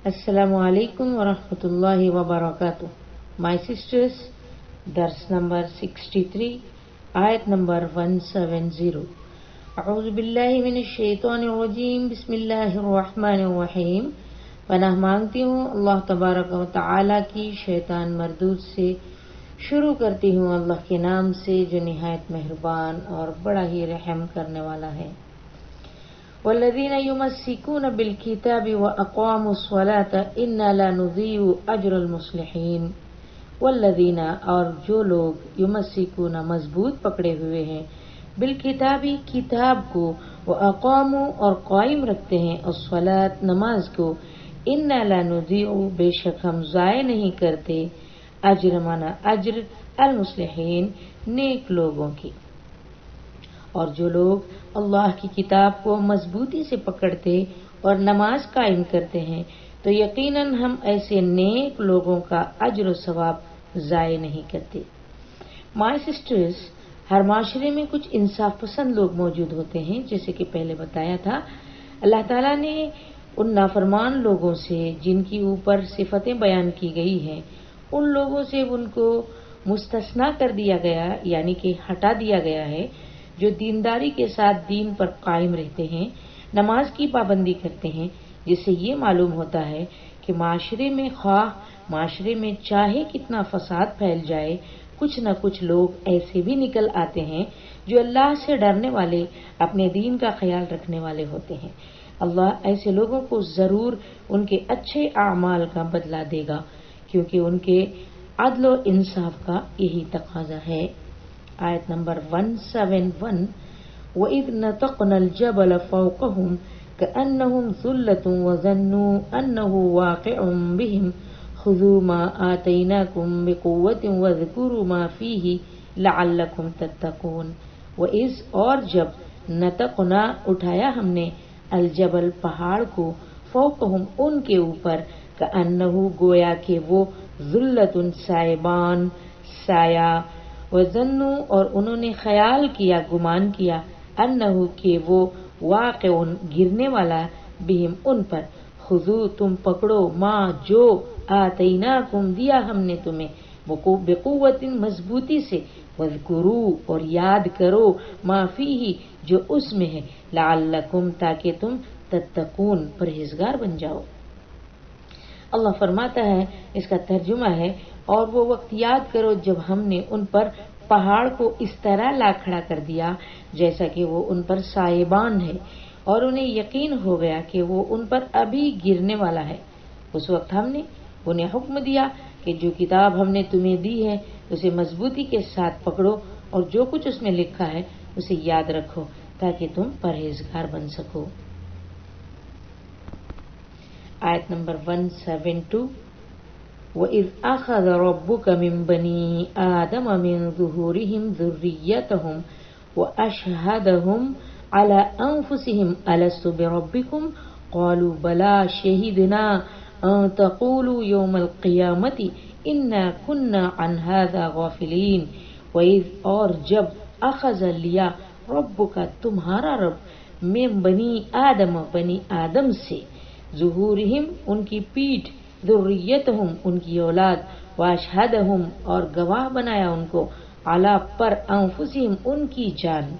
Assalamu alaikum wa rahmatullahi wa barakatuh. My sisters, Dars number 63, Ayat number 170. A'udhu billahi minash shaitanir rajim. Bismillahir rahmanir rahim. पनाह मांगती हूँ अल्लाह तबारक व तआला की शैतान मरदूद से। शुरू करती हूँ अल्लाह के नाम से जो निहायत मेहरबान और बड़ा ही रहम करने वाला है। वल्लज़ीन युमस्सिकून बिलकिताबि व अक़ामुस्सलात इन्ना ला नुज़ीउ अज्रल मुस्लिहीन। वल्लज़ीन और जो लोग युमस्सिकून मजबूत पकड़े हुए हैं, बिलकिताबि किताब को, व अक़ामू और कायम रखते हैं अस्सलात नमाज को, इन्ना ला नुज़ीउ बेशक हम ज़ाय नहीं करते, अज्र माना अज्र, अल मुस्लिहीन नेक लोगों की। और जो लोग अल्लाह की किताब को मजबूती से पकड़ते और नमाज कायम करते हैं तो यकीनन हम ऐसे नेक लोगों का अज्र सवाब ज़ाय नहीं करते। माय सिस्टर्स, हर माशरे में कुछ इंसाफ पसंद लोग मौजूद होते हैं। जैसे कि पहले बताया था, अल्लाह ताला ने उन नाफरमान लोगों से जिनकी ऊपर सिफतें बयान की गई हैं, उन लोगों से उनको मुस्तस्ना कर दिया गया, यानी कि हटा दिया गया है, जो दीनदारी के साथ दीन पर कायम रहते हैं, नमाज की पाबंदी करते हैं। जिससे ये मालूम होता है कि माशरे में चाहे कितना फसाद फैल जाए, कुछ न कुछ लोग ऐसे भी निकल आते हैं जो अल्लाह से डरने वाले, अपने दीन का ख्याल रखने वाले होते हैं। अल्लाह ऐसे लोगों को जरूर उनके अच्छे आमाल का बदला देगा, क्योंकि उनके अदल और इंसाफ का यही तकाजा है। आयत नंबर 171। वइज़ नतक़नल जबल फ़ौक़हुम कअन्नहुम ज़ुल्लतुन वज़न्नू अन्नहु वाक़िउम बिहिम ख़ुज़ू मा आतैनाकुम बिक़ुव्वतिन वज़कुरू मा फ़ीही लअल्लकुम तत्तक़ून। वइज़ और जब नतक़ना उठाया हमने अलजबल पहाड़ को, फ़ौक़हुम उनके ऊपर, कअन्नहु गोया के वो, ज़ुल्लतुन साइबान साया, वज़न्नू और उन्होंने ख्याल किया, गुमान किया, अन्नहु के वो, वाक़िउन गिरने वाला, बिहिम उन पर, खुज़ू तुम पकड़ो, माँ जो, आतैनाकुम दिया हमने तुम्हें, बिक़ुव्वतिन मजबूती से, वज़कुरू और याद करो, मा फ़ीही जो उसमें है, लअल्लकुम ताकि तुम तत्तकून परहेजगार बन जाओ। अल्लाह फरमाता है, इसका तर्जुमा है, और वो वक्त याद करो जब हमने उन पर पहाड़ को इस तरह ला खड़ा कर दिया जैसा कि वो उन पर साइबान है, और उन्हें यकीन हो गया कि वो उन पर अभी गिरने वाला है। उस वक्त हमने उन्हें हुक्म दिया कि जो किताब हमने तुम्हें दी है उसे मजबूती के साथ पकड़ो, और जो कुछ उसमें लिखा है उसे याद रखो ताकि तुम परहेजगार बन सको। आयत नंबर 172। वइज़ अख़ज़ रब्बुक मिन बनी आदम मिन ज़ुहूरिहिम ज़ुर्रिय्यतहुम व अशहदहुम अला अनफुसिहिम अलस्तु बिरब्बिकुम क़ालू बला शहीदना अन तक़ूलू यौमल क़ियामति इन्ना कुन्ना अन हाज़ा गाफ़िलीन। वइज़ और जब अख़ज़ लिया रब्बुका तुम्हारा रब, मिन बनी आदम से, ज़ुहूरिहिम उनकी पीठ, ज़ुर्रियतहुम उनकी औलाद, वाशहदहुम और गवाह बनाया उनको, अला पर, अनफुसिहिम उनकी जान,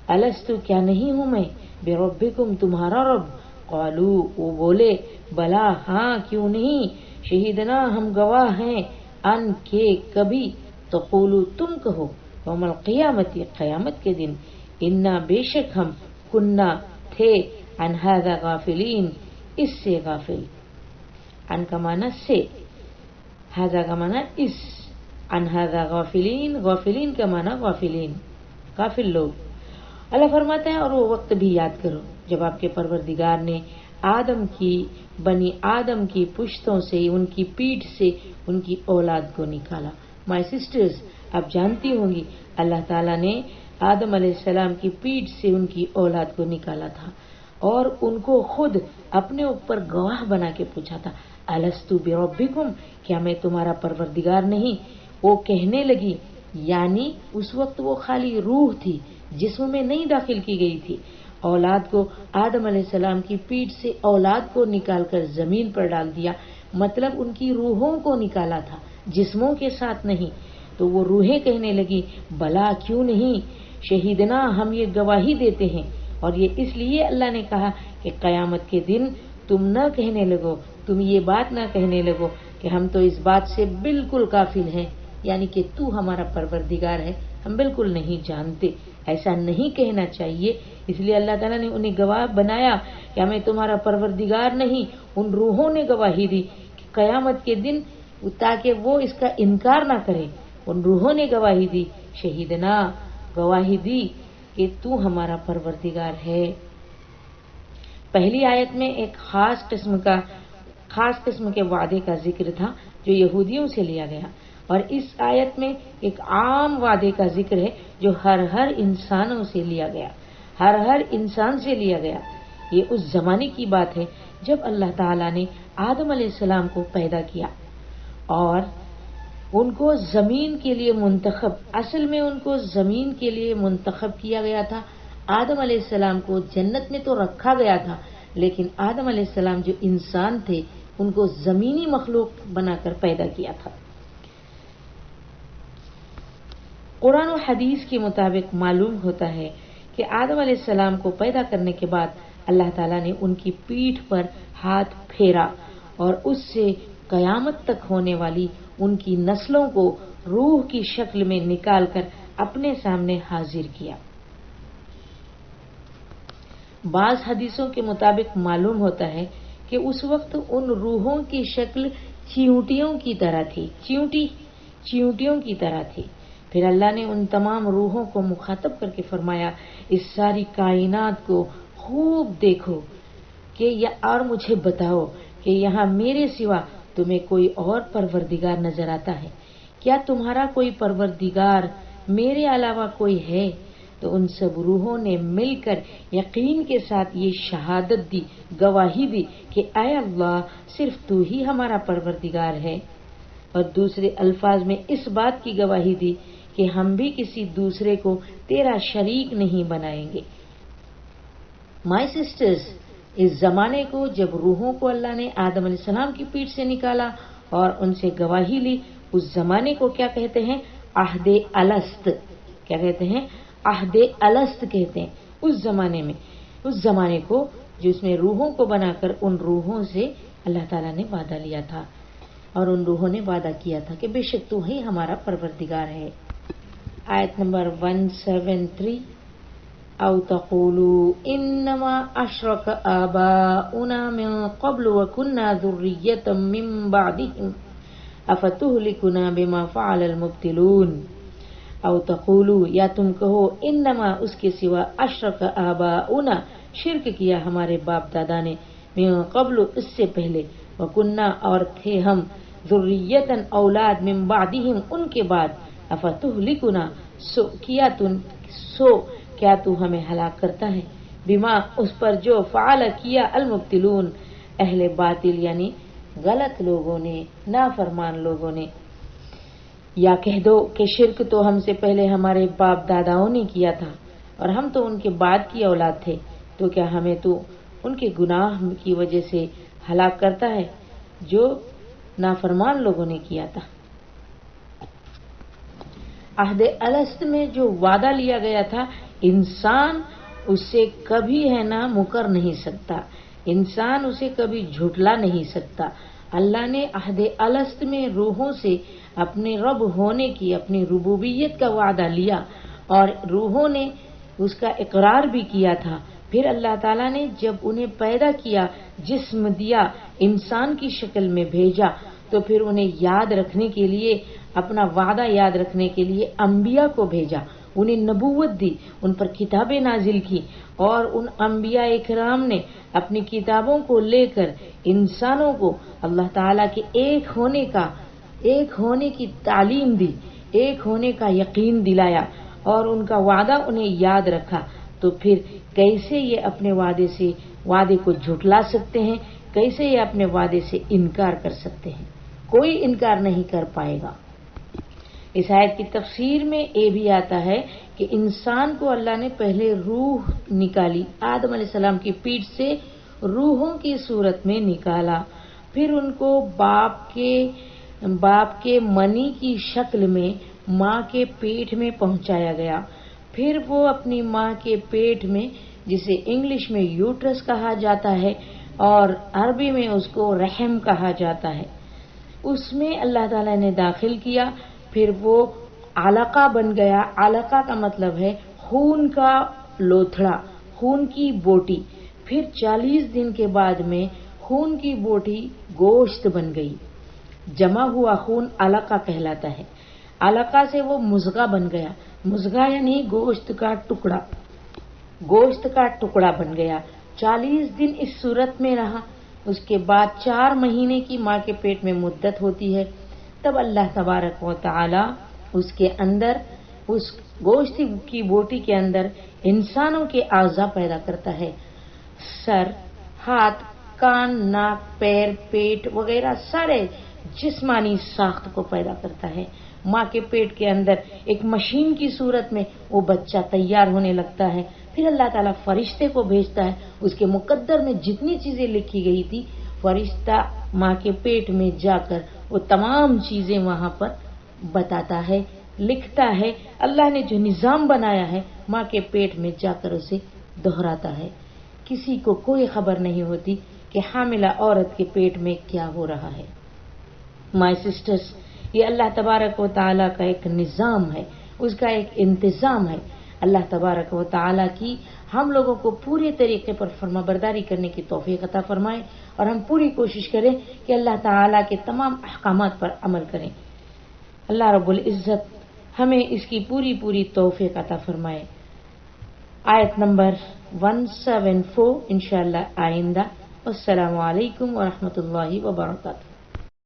अलस्तु क्या नहीं हूँ मैं, बिरब्बिकुम तुम्हारा रब, क़ालू वो बोले, बला हाँ क्यों नहीं, शहीदना हम गवाह हैं, अन के कभी, तक़ूलू तुम कहो, यौमल क़ियामति क़यामत के दिन, इन्ना बेशक हम, कुन्ना थे, अन हाज़ा गाफ़िलीन इससे गाफिल। अन का माना से, हाजा का माना इस, अन हाजा गाफिलीन, गाफिलीन का माना गाफिलीन गाफिल लोग। अल्लाह फरमाता है, और वो वक्त भी याद करो जब आपके परवरदिगार ने बनी आदम की पुश्तों से, उनकी पीठ से उनकी औलाद को निकाला। माय सिस्टर्स, आप जानती होंगी अल्लाह ताला ने आदम अलैहिस्सलाम की पीठ से उनकी औलाद को निकाला था और उनको खुद अपने ऊपर गवाह बना के पूछा था, अलस्तु बिरब्बिकुम क्या मैं तुम्हारा परवरदिगार नहीं। वो कहने लगी, यानी उस वक्त वो खाली रूह थी, जिस्म में नहीं दाखिल की गई थी, औलाद को आदम अलैहिस्सलाम की पीठ से औलाद को निकाल कर जमीन पर डाल दिया, मतलब उनकी रूहों को निकाला था, जिस्मों के साथ नहीं। तो वो रूहें कहने लगी भला क्यों नहीं, शहीदना हम ये गवाही देते हैं। और ये इसलिए अल्लाह ने कहा कि कयामत के दिन तुम न कहने लगो, तुम ये बात न कहने लगो कि हम तो इस बात से बिल्कुल काफिल हैं, यानी कि तू हमारा परवरदिगार है, हम बिल्कुल नहीं जानते। ऐसा नहीं कहना चाहिए। इसलिए अल्लाह ताला ने उन्हें गवाह बनाया कि हमें तुम्हारा परवरदिगार नहीं, उन रूहों ने गवाही दी कि कयामत के दिन, ताकि वो इसका इनकार ना करे। उन रूहों ने गवाही दी, शहीदना गवाही दी कि तू हमारा परवरदिगार है। पहली आयत में एक खास किस्म के वादे का जिक्र था जो यहूदियों से लिया गया, और इस आयत में एक आम वादे का जिक्र है जो हर इंसानों से लिया गया, हर इंसान से लिया गया। ये उस जमाने की बात है जब अल्लाह ताला ने आदम अलैहिस्सलाम को पैदा किया और उनको जमीन के लिए मुंतखब, असल में उनको जमीन के लिए मुंतखब किया गया था। आदम अलैहिस्सलाम को जन्नत में तो रखा गया था, लेकिन आदम अलैहिस्सलाम जो इंसान थे उनको जमीनी मखलूक बनाकर पैदा किया था। कुरान और हदीस के मुताबिक मालूम होता है कि आदम अलैहिस्सलाम को पैदा करने के बाद अल्लाह ताला ने उनकी पीठ पर हाथ फेरा और उससे कयामत तक होने वाली उनकी नस्लों को रूह की शक्ल में निकालकर अपने सामने हाजिर किया। बाज हदीसों के मुताबिक मालूम होता है कि उस वक्त उन रूहों की शक्ल चींटियों की तरह थी, चींटियों की तरह थी। फिर अल्लाह ने उन तमाम रूहों को मुखातब करके फरमाया, इस सारी कायनात को खूब देखो कि और मुझे बताओ कि यहाँ मेरे सिवा तुम्हें कोई और परवरदिगार नजर आता है? क्या तुम्हारा कोई परवरदिगार मेरे अलावा कोई है? तो उन सब रूहों ने मिलकर यकीन के साथ ये शहादत दी, गवाही दी कि ऐ अल्लाह, सिर्फ तू ही हमारा परवरदिगार है। और दूसरे अल्फाज में इस बात की गवाही दी कि हम भी किसी दूसरे को तेरा शरीक नहीं बनाएंगे। माय सिस्टर्स, इस जमाने को जब रूहों को अल्लाह ने आदम अलैहिस्सलाम की पीठ से निकाला और उनसे गवाही ली, उस जमाने को क्या कहते हैं? अहदे अलस्त। क्या कहते हैं? अहदे अलस्त कहते हैं। उस जमाने को जिसमें रूहों को बनाकर उन रूहों से अल्लाह ताला ने वादा लिया था और उन रूहों ने वादा किया था कि बेशक तू ही हमारा परवरदिगार है। आयत नंबर 173, औ तक़ूलू इन्नमा अशरक आबाउना मिन क़ब्ल व कुन्ना ज़ुर्रिय्यतम मिन बअदिहिम अफतुहलिकुना बिमा फ़अलल मुब्तिलून। औ तक़ूलू, या तुम कहो, इन्नमा उसके सिवा, अशरक आबाउना शिर्क किया हमारे बाप दादा ने, मिन क़ब्ल इससे पहले, व कुन्ना और थे हम, ज़ुर्रियतन औलाद, मिन बअदिहिम उनके बाद, अफतुहलिकुना क्या तू हमें हलाक करता है, बिमा उस पर जो, फ़अल किया, अल मुब्तिलून अहले बातिल यानी गलत लोगों ने, नाफरमान लोगों ने। या कह दो कि शिर्क तो हमसे पहले हमारे बाप दादाओं ने किया था और हम तो उनके बाद की औलाद थे, तो क्या हमें तो उनके गुनाह की वजह से हलाक करता है जो नाफरमान लोगों ने किया था। अहदे अलस्त में जो वादा लिया गया था, इंसान उससे कभी है ना मुकर नहीं सकता, इंसान उसे कभी झुठला नहीं सकता। अल्लाह ने अहदे अलस्त में रूहों से अपने रब होने की, अपनी रुबूबियत का वादा लिया और रूहों ने उसका इकरार भी किया था। फिर अल्लाह ताला ने जब उन्हें पैदा किया, जिस्म दिया, इंसान की शक्ल में भेजा, तो फिर उन्हें याद रखने के लिए, अपना वादा याद रखने के लिए अंबिया को भेजा, उन्हें नबूवत दी, उन पर किताबें नाजिल की और उन अंबिया इकराम ने अपनी किताबों को लेकर इंसानों को अल्लाह ताला के एक होने की तालीम दी, एक होने का यकीन दिलाया और उनका वादा उन्हें याद रखा। तो फिर कैसे ये अपने वादे को झुठला सकते हैं? कैसे ये अपने वादे से इनकार कर सकते हैं? कोई इनकार नहीं कर पाएगा। اس آیت کی تفسیر میں یہ بھی آتا ہے کہ انسان کو اللہ نے پہلے روح نکالی، آدم علیہ السلام کی پیٹھ سے روحوں کی صورت میں نکالا، پھر ان کو باپ کے منی کی شکل میں ماں کے پیٹ میں پہنچایا گیا، پھر وہ اپنی ماں کے پیٹ میں، جسے انگلش میں یوٹرس کہا جاتا ہے اور عربی میں اس کو رحم کہا جاتا ہے، اس میں اللہ تعالی نے داخل کیا، پھر وہ علقہ بن گیا۔ علقہ کا مطلب ہے خون کا لوتھڑا، خون کی بوٹی، پھر 40 دن کے بعد میں خون کی بوٹی گوشت بن گئی، جمع ہوا خون علقہ کہلاتا ہے۔ علقہ سے وہ مضغہ بن گیا، مضغہ یعنی گوشت کا ٹکڑا بن گیا، 40 دن اس صورت میں رہا، اس کے بعد 4 مہینے کی ماں کے پیٹ میں مدت ہوتی ہے، تب اللہ تبارک و تعالی اس کے اندر، اس گوشت کی بوٹی کے اندر انسانوں کے اعضاء پیدا کرتا ہے، سر، ہاتھ، کان، ناک، پیر، پیٹ وغیرہ سارے جسمانی ساخت کو پیدا کرتا ہے۔ ماں کے پیٹ کے اندر ایک مشین کی صورت میں وہ بچہ تیار ہونے لگتا ہے، پھر اللہ تعالیٰ فرشتے کو بھیجتا ہے، اس کے مقدر میں جتنی چیزیں لکھی گئی تھی، فرشتہ ماں کے پیٹ میں جا کر وہ تمام چیزیں وہاں پر بتاتا ہے، لکھتا ہے۔ اللہ نے جو نظام بنایا ہے ماں کے پیٹ میں جا کر اسے دہراتا ہے، کسی کو کوئی خبر نہیں ہوتی کہ حاملہ عورت کے پیٹ میں کیا ہو رہا ہے۔ مائی سسٹرز، یہ اللہ تبارک و تعالیٰ کا ایک نظام ہے، اس کا ایک انتظام ہے۔ اللہ تبارک و تعالیٰ کی ہم لوگوں کو پورے طریقے پر فرما برداری کرنے کی توفیق عطا فرمائے، اور ہم پوری کوشش کریں کہ اللہ تعالیٰ کے تمام احکامات پر عمل کریں۔ اللہ رب العزت ہمیں اس کی پوری توفیق عطا فرمائے۔ آیت نمبر 174 انشاءاللہ آئندہ۔ السلام علیکم ورحمۃ اللہ وبرکاتہ۔